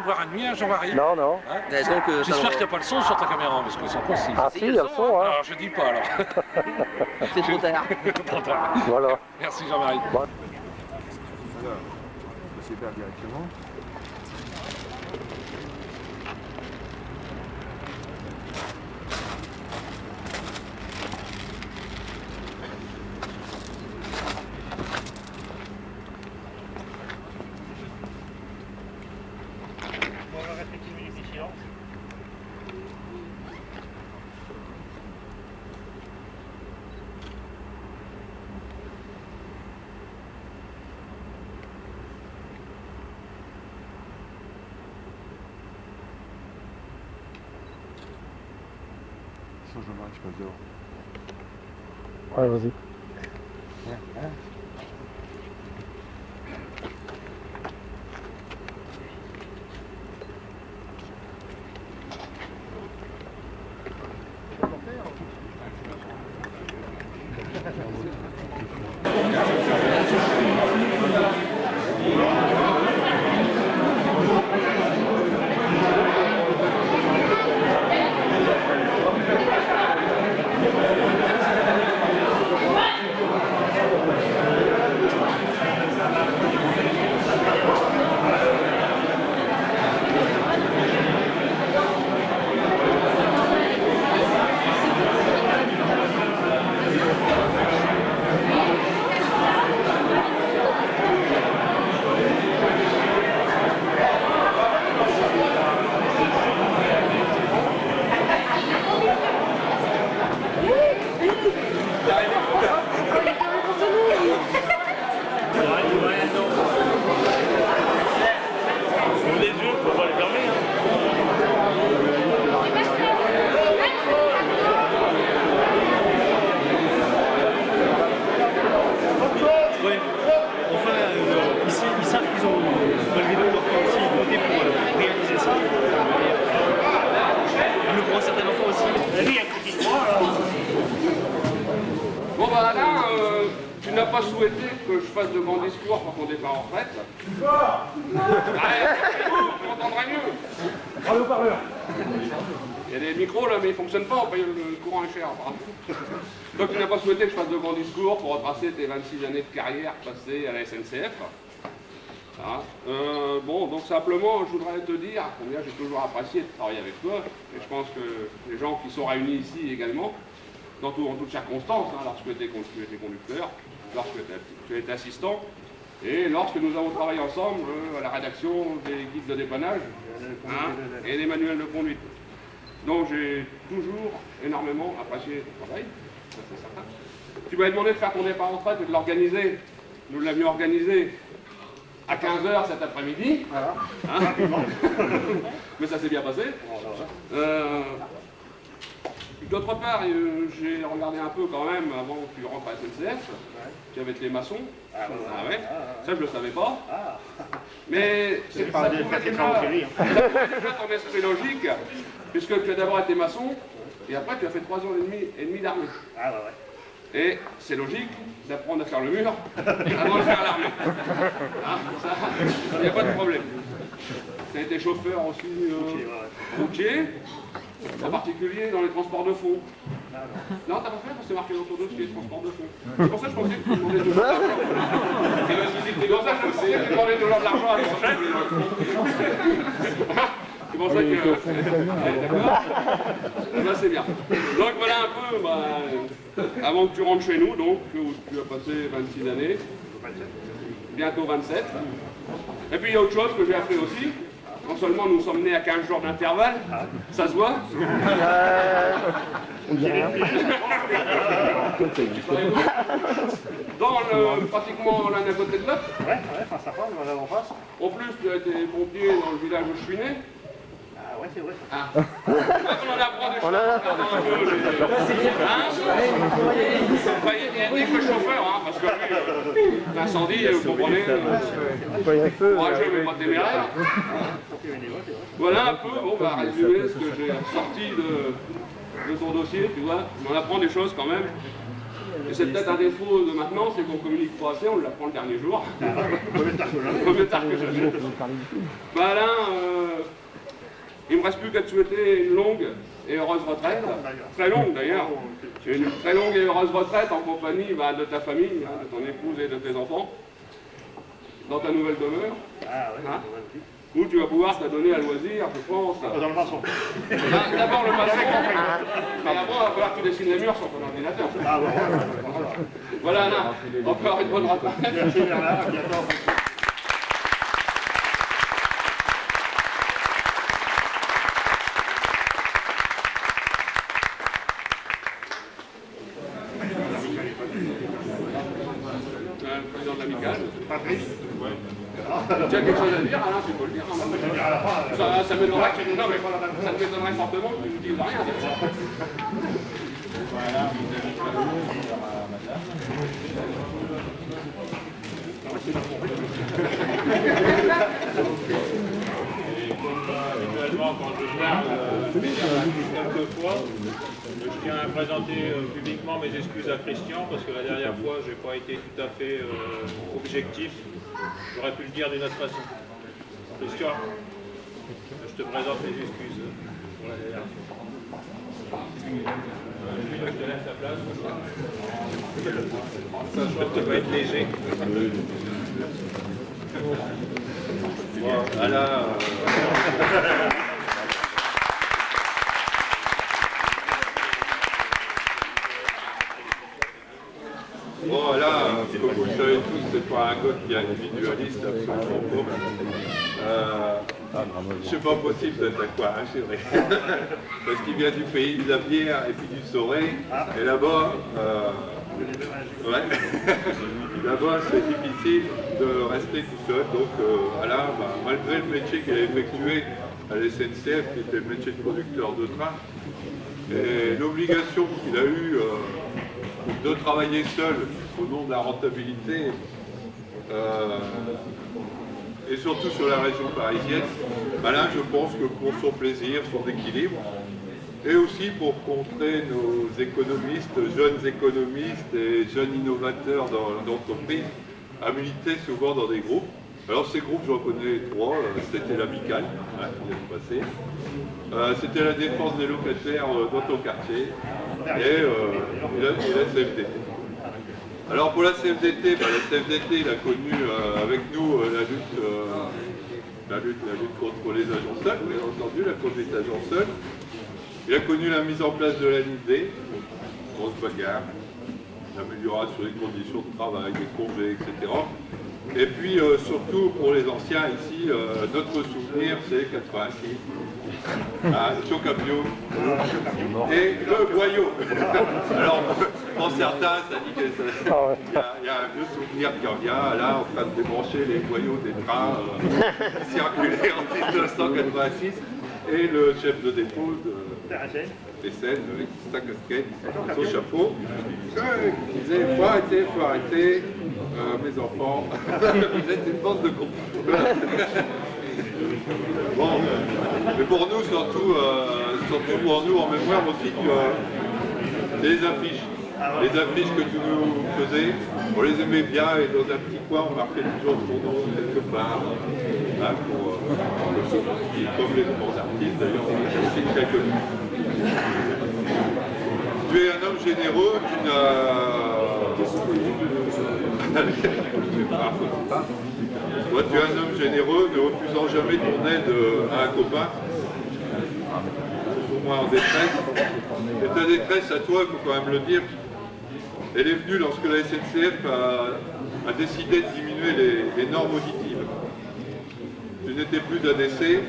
voir un nuage, on voit rien. Non, non. Hein, Donc, j'espère qu'il n'y a pas le son sur ta caméra, parce que c'est impossible. Ah si, il y a le son, hein. Alors je dis pas alors. C'est trop tard. Trop tard. Voilà. Merci Jean-Marie. Bon. Alors, c'est faire directement. On va respecter une minute de silence. Sans Jean-Marie, je passe dehors. Ouais, vas-y. Les yeux, faut pas les fermer. Ouais. Enfin, ici, ils savent qu'ils ont, malgré tout, leur aussi voté pour réaliser ça. Le grand certain enfant aussi. La vie, un petit droit, alors. Bon bah Alain, tu n'as pas souhaité que je fasse de grands discours pour ton départ en retraite. Arrête, tu m'entendras mieux. Parle au parleur. Il y a des micros là, mais ils ne fonctionnent pas, on paye le courant est cher. Apparemment. Donc tu n'as pas souhaité que je fasse de grands discours pour retracer tes 26 années de carrière passées à la SNCF. Hein. Bon, donc simplement, je voudrais te dire combien j'ai toujours apprécié de travailler avec toi. Et je pense que les gens qui sont réunis ici également, en toutes circonstances, hein, lorsque tu étais conducteur, lorsque tu étais assistant, et lorsque nous avons travaillé ensemble à la rédaction des guides de dépannage et des manuels de conduite. Donc j'ai toujours énormément apprécié ton travail, ça c'est certain. Tu m'avais demandé de faire ton départ en retraite et de l'organiser. Nous l'avions organisé à 15h cet après-midi. Voilà. Hein. Mais ça s'est bien passé. D'autre part, j'ai regardé un peu quand même avant que tu rentres à SNCF. Tu avais été maçon. Ah ouais. Ça, je ne le savais pas. Mais ça pouvait déjà ton esprit logique, puisque tu as d'abord été maçon, et après tu as fait 3 ans et demi d'armée. Et c'est logique d'apprendre à faire le mur avant de faire l'armée. Il n'y a pas de problème. Tu as été chauffeur aussi routier, en particulier dans les transports de fond. Non, t'as pas fait parce que c'est marqué dans ton dossier, transport de fond. C'est pour ça que je pensais que tu demandais toujours de l'argent. C'est pour ça que je pensais que tu demandais toujours de l'argent à ton chef. C'est pour ça que... D'accord. Là, c'est bien. Donc voilà un peu, avant que tu rentres chez nous, donc, où tu as passé 26 années, bientôt 27. Et puis il y a autre chose que j'ai appris aussi. Non seulement nous sommes nés à 15 jours d'intervalle, ça se voit. On dirait rien. Dans pratiquement l'un à côté de l'autre. Ouais, face à face, on va en face. En plus, tu as été pompier dans le village où je suis né. Ah ouais, c'est vrai. Ah. On en apprend des choses. Il y a que le chauffeur, hein, parce que l'incendie, vous comprenez, courageux mais pas téméraire. Voilà un peu, bon, résumer ce que j'ai sorti de ton dossier, tu vois. On en apprend des choses quand même. Et c'est peut-être un défaut de maintenant, c'est qu'on communique pas assez, on l'apprend le dernier jour. Mieux tard que jamais. Alain, ne me reste plus qu'à te souhaiter une longue et heureuse retraite. Très longue d'ailleurs. Une très longue et heureuse retraite en compagnie de ta famille, de ton épouse et de tes enfants, dans ta nouvelle demeure. Ah ouais, Hein, où tu vas pouvoir t'adonner à loisir, je pense. dans le maçon. D'abord le maçon, mais après il va falloir que tu dessines les murs sur ton ordinateur. Ah bon, voilà. Voilà, Alain, encore une bonne retraite. Merci Bernard, à bientôt. Le président de l'amicale. Patrice. Tu as quelque chose à dire, Alain, tu peux le dire. Ça m'étonnerait fortement que tu ne dises rien. Habituellement, quand je parle, quelquefois, je tiens à présenter publiquement mes excuses à Christian, parce que la dernière fois, je n'ai pas été tout à fait objectif. J'aurais pu le dire d'une autre façon. Christian, je te présente mes excuses pour la dernière fois. Je te laisse la place. Ça va être léger. Voilà. Bon, là, comme vous le savez tous, c'est pas un code qui est individualiste, absolument pas. C'est pas possible d'être quoi, hein, c'est vrai. Parce qu'il vient du pays de la bière et puis du Soré, et là-bas, là-bas c'est difficile de rester tout seul. Donc, voilà, malgré le métier qu'il a effectué à la SNCF, qui était le métier de conducteur de train, et l'obligation qu'il a eue de travailler seul au nom de la rentabilité, et surtout sur la région parisienne, là je pense que pour son plaisir, son équilibre, et aussi pour contrer nos économistes, jeunes économistes et jeunes innovateurs dans l'entreprise, à militer souvent dans des groupes. Alors ces groupes, j'en connais trois, c'était l'amicale, qui vient de passer, c'était la défense des locataires dans ton quartier, et la CFDT. Alors pour la CFDT, la CFDT il a connu avec nous la lutte contre les agents seuls, bien entendu, la conduite agents seuls. Il a connu la mise en place de l'ANID, grosse bagarre, l'amélioration des conditions de travail, des congés, etc. Et puis surtout pour les anciens ici, notre souvenir c'est 86, Chocapio et le boyau. Alors pour certains ça dit que il y a un vieux souvenir qui revient, là en train de débrancher les boyaux des trains qui circulaient en 1986 et le chef de dépôt de SN avec sa casquette, son chapeau, qui disait faut arrêter, mes enfants, vous êtes une bande de cons. Bon, mais pour nous, surtout pour nous en mémoire aussi, c'est les affiches. Les affiches que tu nous faisais, on les aimait bien et dans un petit coin, on marquait toujours ton nom quelque part. Hein, comme les grands artistes d'ailleurs, on est aussi très connus. Tu es un homme généreux, tu tu es un homme généreux, ne refusant jamais ton aide à un copain, au moins en détresse. Et ta détresse à toi, il faut quand même le dire, elle est venue lorsque la SNCF a décidé de diminuer les normes auditives. Tu n'étais plus d'ADC,